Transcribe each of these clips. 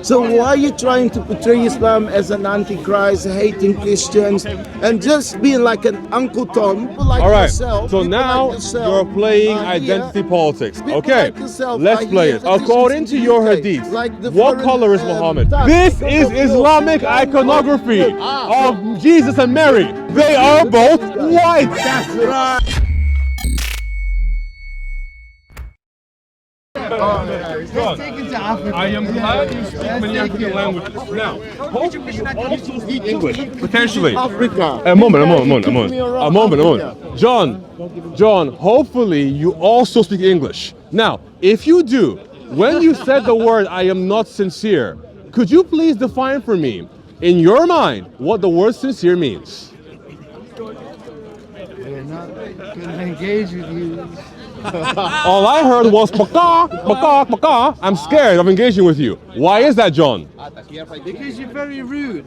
So why are you trying to portray Islam as an antichrist, hating Christians, and just being like an Uncle Tom? Like all right, yourself, so now like yourself, you're playing identity politics. Okay, like yourself, let's play it. According to your hadith, what color is Muhammad? This is Islamic iconography of Jesus and Mary. They are both white. That's right. I am glad you speak many African languages. Now, hopefully you also speak English. Potentially. Africa. A moment. John, hopefully you also speak English. Now, if you do, when you said the word, I am not sincere, could you please define for me, in your mind, what the word sincere means? They're not going to engage with you. All I heard was baka. I'm scared of engaging with you. Why is that, John? Because you're very rude.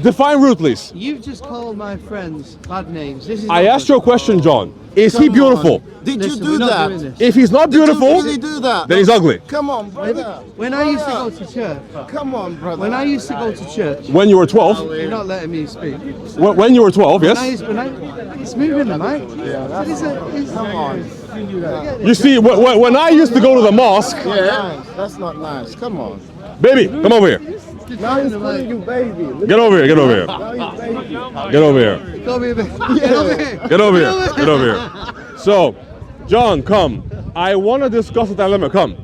Define rude, please. You've just called my friends bad names. This is I asked you a question, John. Is he Come beautiful? on. Did Listen, you do we're not that? doing this. If he's not beautiful, Did you really do that? then he's ugly. Come on, brother. When I used to go to church, Come on, brother. when I used to go to church, When you were 12, you're not letting me speak. when you were 12, When I yes? used, it's moving the mic. Come on. You see, when I used to go to the mosque, Yeah, that's not nice. Come on. baby, come over here. Now he's calling you baby. Look Get over here, get over here. now he's baby. Get over here. Go be a bit. Get over here. Get over here. Get over here. So, John, come. I want to discuss the dilemma. Come.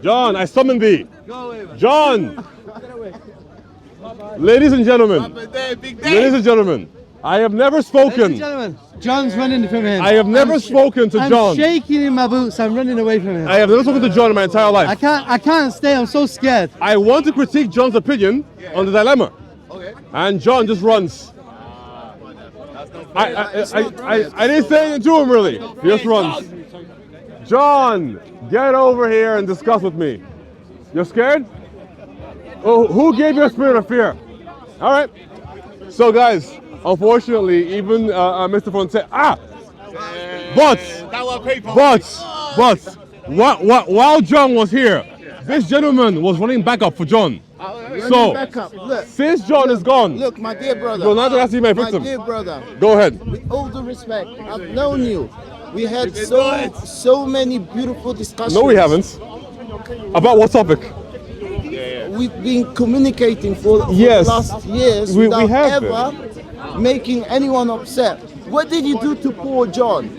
John, I summon thee. Go away, man. John. Ladies and gentlemen, I have never Ladies and spoken. gentlemen, John's running from him. I have never spoken to John. I'm shaking in my boots. I'm running away from him. I have never spoken to John in my entire life. I can't stay. I'm so scared. I want to critique John's opinion on the dilemma. Okay. And John just runs. I didn't say anything to him really. He just runs. John, get over here and discuss with me. You're scared? Oh, who gave you a spirit of fear? All right. So guys, unfortunately, even Mr. Fontaine. But while John was here, this gentleman was running back up for John. So, Back up. Look, since John is gone, look, my dear brother. you're not going to see my My victim. dear brother. Go ahead. With all due respect, I've known you. We had so many beautiful discussions. No, we haven't. About what topic? We've been communicating for Yes. the last years We without have ever making anyone upset. What did you do to poor John?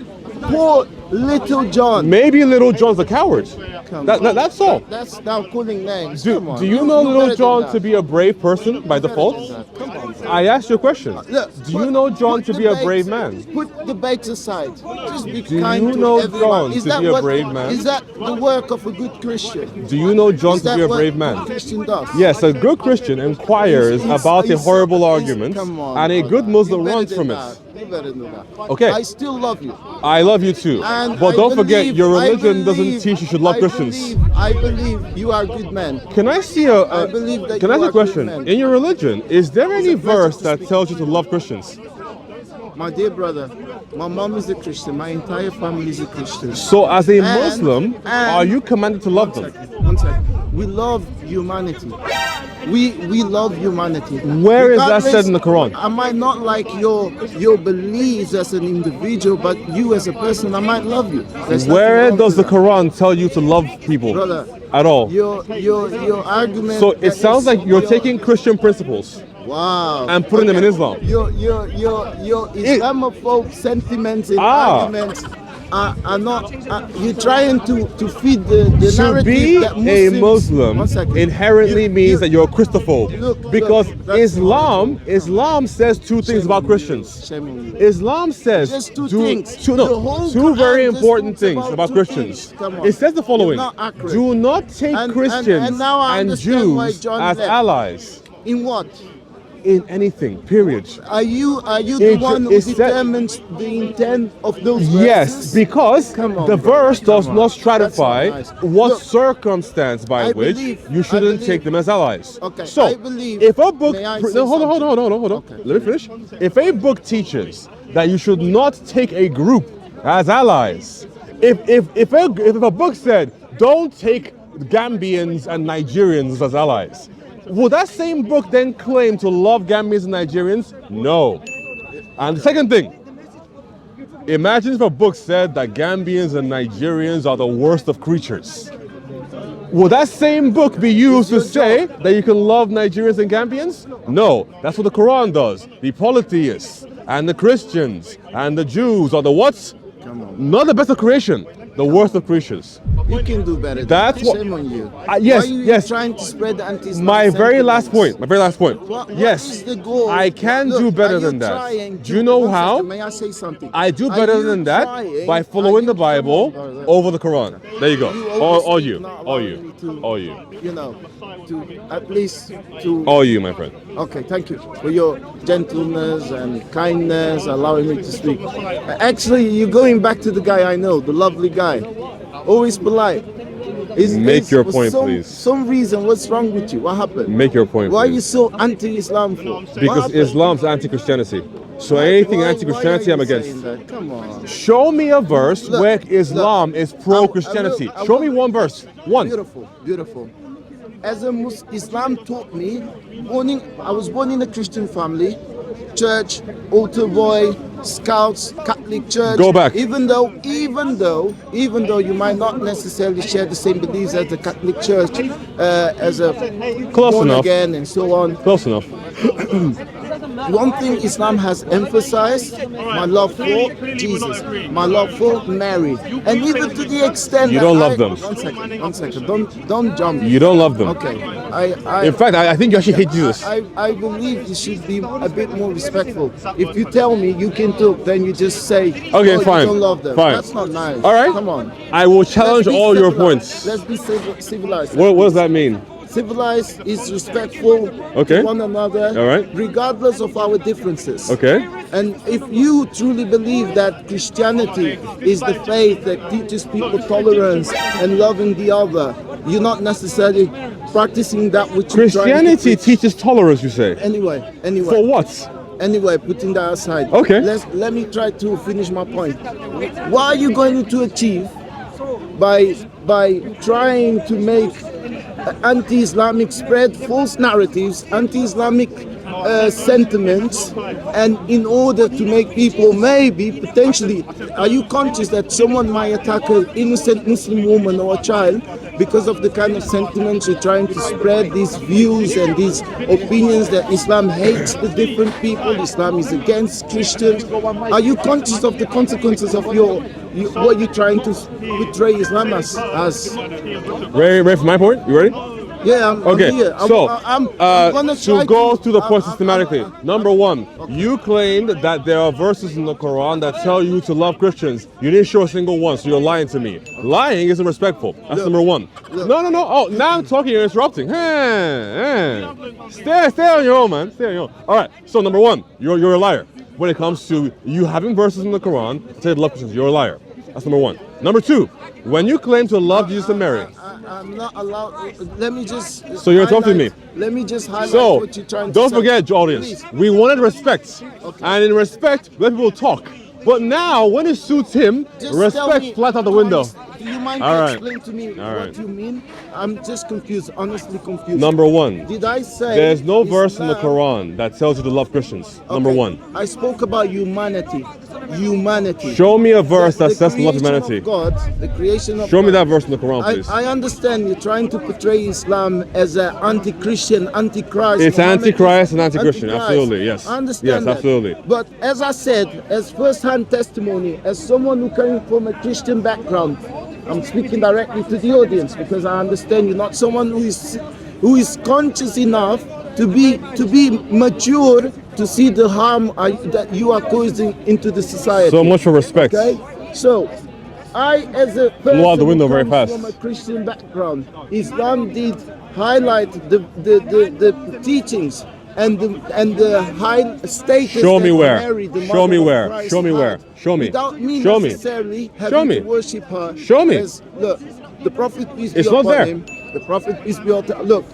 Poor little John. Maybe little John's a coward. That's all. That's now calling names. Do Come on. you know better little than John that. to be a brave person by default? Come on, bro. I asked you a question. Look, Do you know John put to be a debates- brave man? Put debates aside. Just be Do kind you to know everyone. John to be a brave man? Is that the work of a good Christian? Do you know John Is to that be a what brave a man? good Christian does? Yes, a good Christian inquires about a horrible argument, Come on, and a brother. good Muslim You better runs than from that. it. You better than that. Okay. I still love you. I love you too. And But I don't forget, believe- your I religion doesn't believe- teach you should love Christians. I believe you are a good man. Can I see I believe that can I you ask a are question? good men. In your religion, is there any a pleasure verse to that speak. tells you to love Christians? My dear brother, my mom is a Christian. My entire family is a Christian. So as a And- Muslim, and- are you commanded to love them? One second. We love humanity. We love humanity. Where is that Regardless, said in the Quran? I might not like your beliefs as an individual, but you as a person, I might love you. There's Where nothing wrong does the with that. Quran tell you to love people Brother, at all? Your argument. So it that sounds is- like you're your- taking Christian principles Wow. and putting them in Islam. Your Islamophobe sentiments and arguments are not. You're trying to feed the To narrative be that a Muslims. Muslim One second. inherently means that you're a Christophobe. Look, because that's- Islam says two things about Christians. Shame on you. Islam says Just two things. two The whole very Quran just important talks things about two Christians. things. Come on. It says the following: It's not accurate. do not take And Christians now I and understand why Jews John as left. allies In what? in anything. Period. Are you the It- one who it said- determines the intent of those verses? Yes, because Come on, the bro. verse does Come not on. stratify That's not nice. what Look, circumstance by I which believe- you I shouldn't believe- take them as allies. Okay, So, I believe- if a book, May I no, say hold on. Okay. Let me finish. If a book teaches that you should not take a group as allies, if a book said don't take Gambians and Nigerians as allies. Will that same book then claim to love Gambians and Nigerians? No. And the second thing, imagine if a book said that Gambians and Nigerians are the worst of creatures. Will that same book be used to say that you can love Nigerians and Gambians? No, that's what the Quran does. The polytheists and the Christians and the Jews are the what? Not the best of creation, the worst of creatures. You can do better. That's what. Shame on you. Yes, Why are you yes. trying to spread the anti-Islam My very last sentiments? point. My very last point. What Yes, is the goal? I can Look, do better are than you that. trying Do you to- know one how? second, may I say something? I do Are better you than that trying- by are following you the Bible trying- over the Quran. There you go. All you. not All allowing you. me to, All you. You know, to at least to. All you, my friend. Okay, thank you for your gentleness and kindness, allowing me to speak. Actually, you're going back to the guy I know, the lovely guy, always polite. Make your for point, some, please. Some reason, what's wrong with you? What happened? Make your point, Why are please. you so anti-Islam for? What Because happened? Islam's anti-Christianity. So anything Why anti-Christianity, are I'm you against. saying that? Come on. Show me a verse Look, where Islam is pro-Christianity. I will- Show me one verse. One. Beautiful, beautiful. As a Muslim, Islam taught me. I was born in a Christian family, church, altar boy, scouts, Catholic church. Go back. Even though you might not necessarily share the same beliefs as the Catholic church, as a Close born enough. again and so on. Close enough. One thing Islam has emphasized, my love for Jesus, my love for Mary, and even to the extent You that don't love them. One second, don't jump. You don't love them. Okay, In fact, I think you actually hate Jesus. I believe you should be a bit more respectful. If you tell me you can talk, then you just say, Okay, oh, fine. you don't love them. Fine. That's not nice. All right. Come on. I will challenge Let's be all your civilized. points. Let's be civilized. What does that mean? Civilized is respectful Okay. to one another, All right. regardless of our differences. Okay. And if you truly believe that Christianity is the faith that teaches people tolerance and loving the other, you're not necessarily practicing that which you're trying to Christianity preach. teaches tolerance, you say. Anyway, For what? Anyway, putting that aside. Okay. Let me try to finish my point. What are you going to achieve by trying to make anti-Islamic spread false narratives, anti-Islamic sentiments, and in order to make people maybe potentially, are you conscious that someone might attack an innocent Muslim woman or a child because of the kind of sentiments you're trying to spread, these views and these opinions that Islam hates the different people, Islam is against Christians? Are you conscious of the consequences of what you're trying to portray Islam as? Ready for my point? You ready? Yeah, I'm Okay, here. I'm gonna to try go to the point I'm- systematically. Number one, you claimed that there are verses in the Quran that tell you to love Christians. You didn't show a single one, so you're lying to me. Lying isn't respectful. That's Look, number one. look. No. Oh, now I'm talking, you're interrupting. Stay on your own, man. Stay on your own. All right, so number one, you're a liar. When it comes to you having verses in the Quran that say to love Christians, you're a liar. That's number one. Number two, when you claim to love Jesus and Mary, I'm not allowed. Let me just. So you're interrupting me. Let me just highlight so what you're trying to don't say. forget, audience, Please. we wanted respect. And in respect, let people talk. But now, when it suits him, Just tell respect me- flat out the window. Do you mind All to right. explain to me All what right. you mean? I'm just confused, honestly confused. Number one, Did I say there's no verse in the Islam- Quran that tells you to love Christians. Number Okay, one. I spoke about humanity. Humanity. Show me a verse The that says to love creation humanity. of God, the creation of Show me God. that verse in the Quran, please. I understand you're trying to portray Islam as an anti-Christian, anti-Christ. It's Muhammad anti-Christ and is anti-Christian, anti-Christ. absolutely, yes. I understand Yes, that. absolutely. But as I said, as first-hand testimony, as someone who came from a Christian background, I'm speaking directly to the audience because I understand you're not someone who is conscious enough to be mature to see the harm that you are causing into the society. So much for respect. Okay, so I, as a person Blow out the window who very comes fast. from a Christian background, Islam did highlight the teachings and the high status. Show me that where. Mary, the Show me mother of where. Christ, Show me had, where. Show me. Without me Show me. necessarily Show having me. to worship her. Show me. Look, the Prophet peace be It's not upon there. him. The Prophet peace be upon him. Look,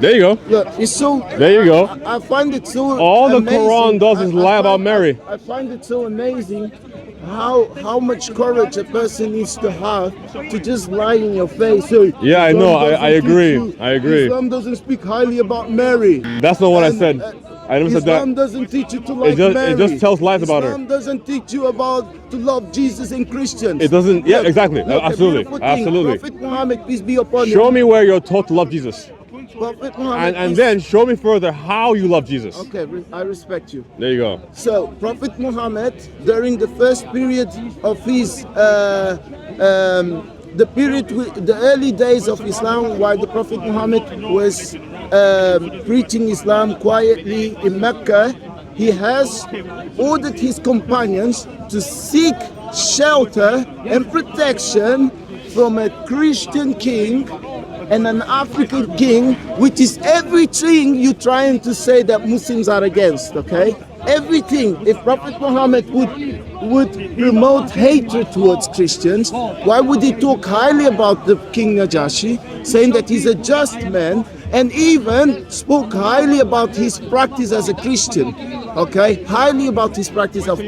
There you go. Look, it's so. There you go. I find it so. All the amazing. Quran does is lie about Mary. I find it so amazing how much courage a person needs to have to just lie in your face. So Yeah, I know. I agree. I agree. Islam doesn't speak highly about Mary. That's not what I said. I never said that. Islam doesn't teach you to like Mary. It just tells lies about her. Islam doesn't teach you about to love Jesus and Christians. It doesn't. Yeah, exactly. Look, Absolutely. a beautiful thing. Absolutely. Prophet Muhammad, peace be upon him. Show me where you're taught to love Jesus. Prophet Muhammad, And then show me further how you love Jesus. Okay, I respect you. There you go. So, Prophet Muhammad, during the first period of his, the early days of Islam, while the Prophet Muhammad was preaching Islam quietly in Mecca, he has ordered his companions to seek shelter and protection from a Christian king and an African king, which is everything you're trying to say that Muslims are against, okay? Everything. If Prophet Muhammad would promote hatred towards Christians, why would he talk highly about the King Najashi, saying that he's a just man, and even spoke highly about his practice as a Christian, okay? Highly about his practice of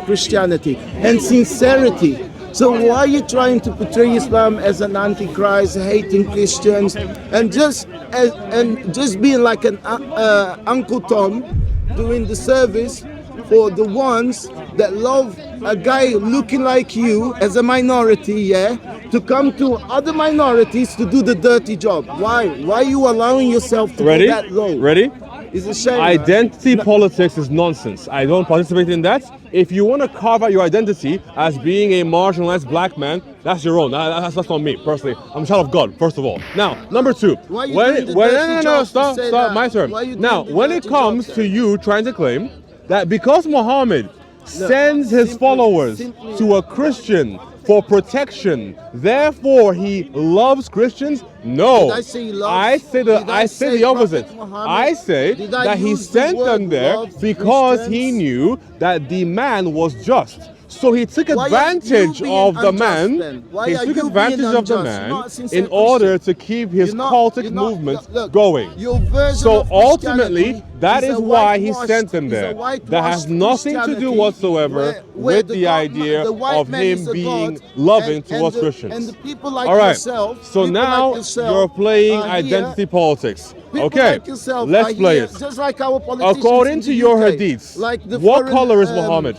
Christianity and sincerity. So why are you trying to portray Islam as an antichrist, hating Christians, and just being like an Uncle Tom doing the service for the ones that love a guy looking like you as a minority, yeah, to come to other minorities to do the dirty job? Why? Why are you allowing yourself to go that low? Ready? It's a shame. Identity politics is nonsense. I don't participate in that. If you want to carve out your identity as being a marginalized black man, that's your own. That's not me personally. I'm a child of God, first of all. Now, number two. Stop. My turn. Now, when it comes to you trying to claim that because Muhammad sends his followers to a Christian for protection, therefore he loves Christians. No, Did I say love? I say the opposite. I say Did I that he use the sent word them there love because he Christians? knew that the man was just. So he took Why are advantage you being of the unjust man. then? Why He are took you advantage being of the unjust? You're not a man sincere in order Christian. to keep his You're not- cultic you're not- movement look, going. your version So of ultimately, Christianity that is a why he whitewashed- sent them is there. a whitewashed That has nothing to do Christianity whatsoever where with the God- idea the white of man him is a being God, loving and towards the- Christians. And the people like All right. yourself. So people now like yourself you're playing are identity here. politics. People Okay, like yourself let's are play here, it. Just like our politicians According in to the your UK, hadiths, like the what foreign, color is Muhammad?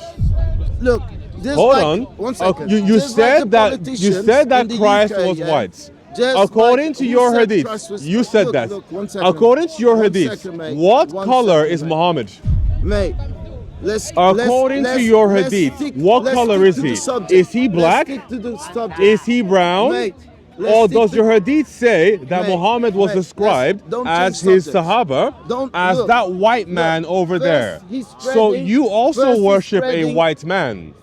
Look, just Hold like, on. one second. You Just like said the that politicians in the Christ UK, was yeah? white. Just According like- to who your said hadith, Christ was- you said look, that. Look, one second. According to your One hadith, second, mate. what One color second, is mate. Muhammad? Mate, According to your hadith, what color is he? Is he black? Let's stick to the subject. Is he brown? Mate, let's Or stick does to- your hadith say that Mate, Muhammad was mate, described don't as change his subjects. Sahaba, Don't- as look, that white man over first there? he's So spreading- you also first he's worship a spreading- white man?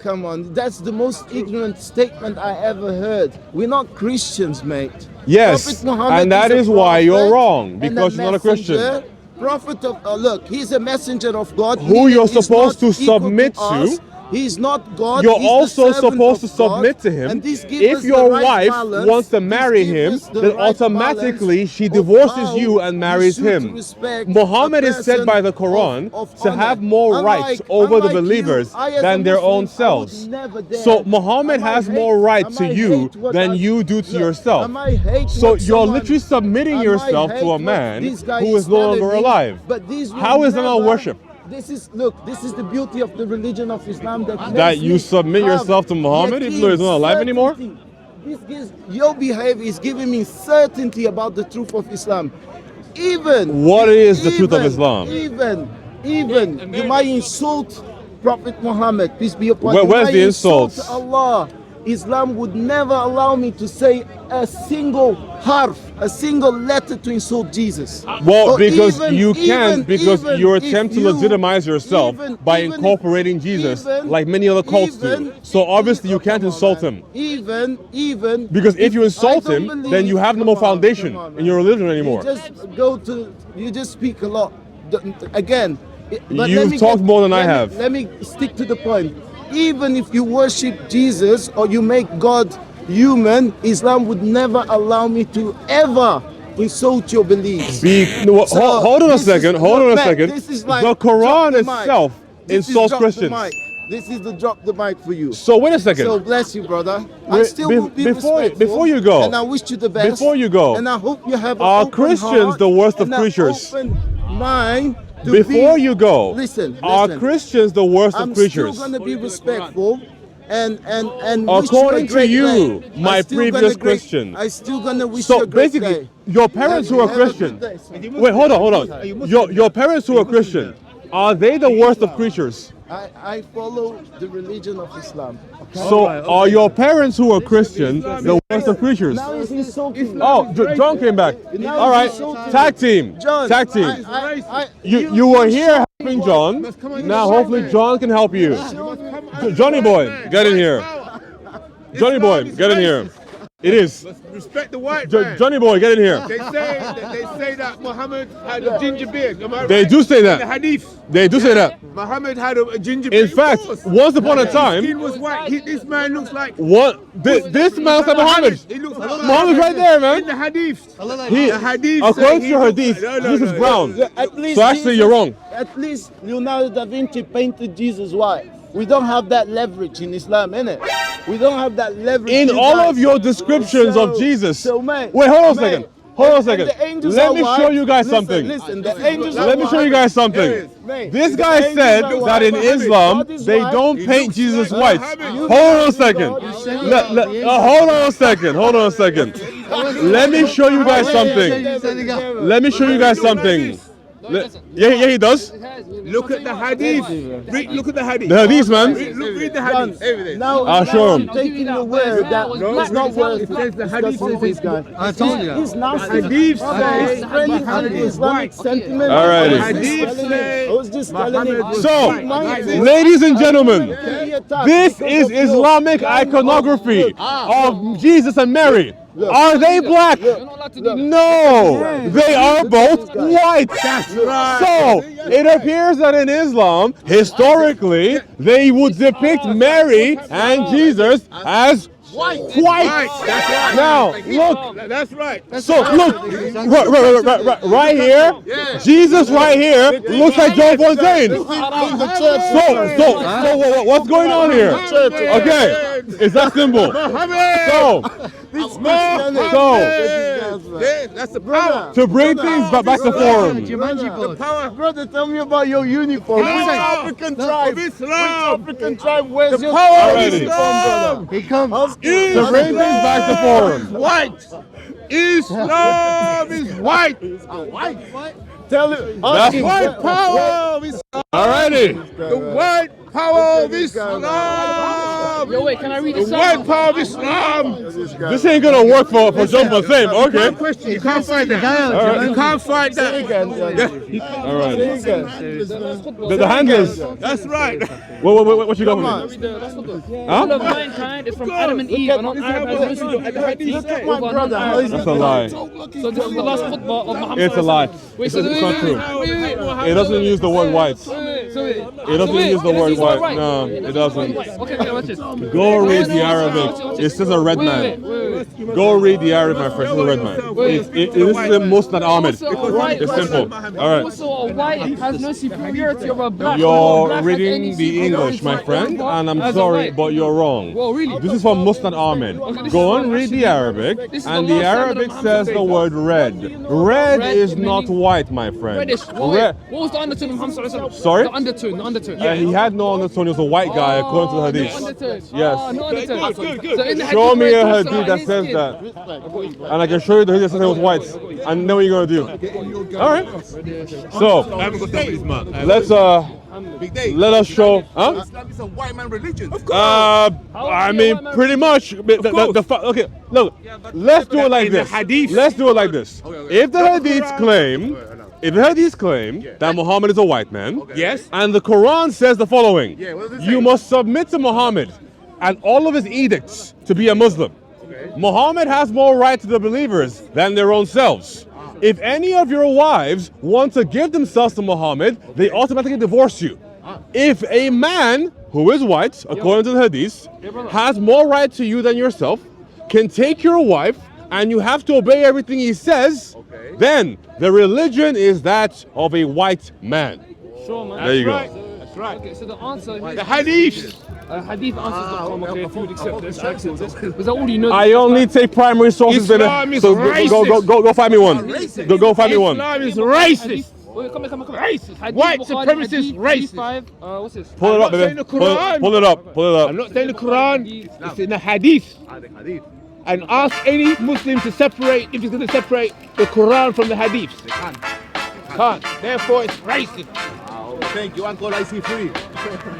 Come on, that's the most ignorant statement I ever heard. We're not Christians, mate. Yes, Prophet Muhammad and that a is why you're prophet wrong, and because you're not a Christian. messenger. Prophet of look, he's a messenger of God. Who meaning you're he's supposed not to equal submit to. us. He's not God. You're he's the also servant supposed to of God, submit to him. and this gives If us your the right wife balance, wants to this marry gives him, us the then right automatically balance she of divorces how you and we marries should him. respect Muhammad a is said by the person Quran of to honor. have more rights over the believers than their own selves. So Muhammad has more right to you than you do to yourself. So you're literally submitting yourself to a man who is no longer alive. How is that not worship? This is the beauty of the religion of Islam That you submit yourself to Muhammad even though he's not alive anymore? This gives your behavior is giving me certainty about the truth of Islam. What is the truth of Islam? Even you might insult Prophet Muhammad, peace be upon him. Where's You the might insults? insult Allah. Islam would never allow me to say a single harf, a single letter to insult Jesus. Well, Or because even- you can't, because even you if attempt to you- legitimize yourself by even if- incorporating Jesus like many other cults do. So obviously you can't insult him. Even Because if you insult I don't him, believe- then you have no more come on, foundation come on, in your religion man. anymore. You just speak a lot. Again, but You've let me talked more than I have. Let me stick to the point. Even if you worship Jesus or you make God human, Islam would never allow me to ever insult your beliefs. Hold on a second. Hold on a second. This is like The Quran drop the mic. itself This is insults drop the Christians. mic. This is the drop the mic for you. So wait a second. So bless you, brother. I still will be respectful. Before you go, and I wish you the best. Before you go, and I hope you have an are open Christians heart the worst of and an creatures? open mind to Before be, you go, listen, are Christians the worst I'm of creatures? still gonna be respectful. And according wish you a to you, great day. my previous Christian. I still gonna wish So you a great basically, day. your parents who are Have a good Christian. day, sir. Wait, hold on. Your parents who are Christian, are they the worst of creatures? I follow the religion of Islam. So are your parents who are Christian the worst of creatures? Now he's insulting me. Oh, John came back. Now All right, he's insulting tag me. team. John, Tag team. You were here helping John. Now hopefully John can help you. Johnny boy, get in here. Johnny boy, get in here. It is. Respect the white man. Johnny boy, get in here. They say that Muhammad had a ginger beard. Am I They right? do say In that. the hadith. They do say that. Muhammad had a ginger beard. In fact, Of course. once upon a His skin time, was white. This man looks like this man's like Muhammad. He looks like Muhammad's right there, In the man. hadith. He, The hadith. according say to he your looks hadith, like- Jesus is brown. At least So actually, you're wrong. At least Leonardo da Vinci painted Jesus white. We don't have that leverage in Islam, innit? We don't have that leverage. In you all guys. of your descriptions of Jesus. So, mate, Wait, hold on a mate, second. Hold on a and second. the angels Let are me white. show you guys Listen, something. Listen, the angels are Let me show you white. guys something. Mate, This the guy angels said are that white. in Islam God is they white. don't He paint looks Jesus like white. Muhammad. Hold on a second. Hold on a second. Let me show you guys something. Let me show you guys something. Yeah, he does. Look at the hadith. Look at the hadith. The hadith, man. Read the hadith. Now, I'll show him. I'm taking the word that it's not worth It says the hadith says this guy. I told you. He's nasty. Hadith I was say spreading anti-Islamic sentiment. Alrighty. I was just telling him. So, ladies and gentlemen, this is Islamic iconography of Jesus and Mary. Are they black? No, they are both white. That's right. So, it appears that in Islam, historically, they would depict Mary and Jesus as white. That's right. Now, look. That's right. So look, right here, Jesus right here looks like Joe Fontaine. So what's going on here? Okay, it's that simple. That's the power. To bring things back to form. The power Brother, tell me about your uniform. Which African tribe? of Islam. African tribe wears your power of uniform, brother? He comes. To bring things back to form. White. Islam is white. Tell it. That's White power of Islam. Alrighty. The white power of Islam. Yo, wait, can I read The this? white power of Islam. This ain't gonna work for John Fontaine. Okay. Question. You can't find that. You can't find that. Alright. The handlers. That's right. What you got for me? All of mankind is from Adam and Eve, and not Adam has risen to the hadith. My brother, how is That's a lie. So this is the last khutbah of Muhammad. It's a lie. Wait, so It's not true. wait. It doesn't use the word white. It It doesn't use the word white. No, it doesn't. Okay, watch this. Go read the Arabic. It says a red man. Go read the Arabic, my friend. It's a red man. This is the Musnad Ahmed. It's simple. All right. Also, a white has no superiority over a black. You're Black has reading any the superiority English, my over friend, a and I'm as a sorry, white. but you're wrong. Whoa, really? This is from Musnad Ahmed. Go and read the Arabic, This is and the the last Arabic standard of says the word red. Red is not white, my friend. Reddish. Red. What was the undertone of Muhammad sallallahu alaihi wasallam? Sorry? The undertone. He had no undertone. He was a white guy, according to the No hadith. undertone. Yes. No undertone. So in the Show hadith me where a it talks hadith about that his says skin. that, and I can show you the hadith that says it was white, and then what you gonna do? All right. So let's let us show. Huh? Islam is a white man religion. I mean, pretty much. Okay, look. Let's do it like this. Let's do it like this. If the hadiths claim. If the hadiths claim that Muhammad is a white man, Yes. and the Quran says the following, what does it say? you must submit to Muhammad and all of his edicts to be a Muslim. Muhammad has more right to the believers than their own selves. If any of your wives want to give themselves to Muhammad, they automatically divorce you. If a man who is white, according to the hadith, has more right to you than yourself, can take your wife and you have to obey everything he says, then the religion is that of a white man. Sure, man. There you go. That's right. Okay, so the answer here The hadiths. hadithanswers.com, okay, if you would accept this. Is that all you know? I only take primary sources. Islam is so racist. go find me one. Go find me one. Islam is racist. Wait, come here. Racist. Hadith, White Bukhari, supremacist Hadith, racist. 5, what's this? Pull it I'm up, not baby. saying the Quran. Pull it up. I'm not saying the Quran. It's in the hadith. And ask any Muslim to separate, if he's going to separate the Quran from the hadiths. They can't. Therefore, it's racist. Thank you, Uncle. I see free.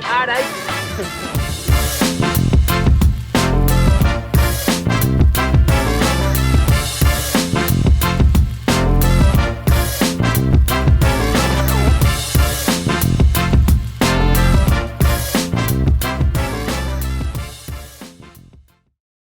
Alright.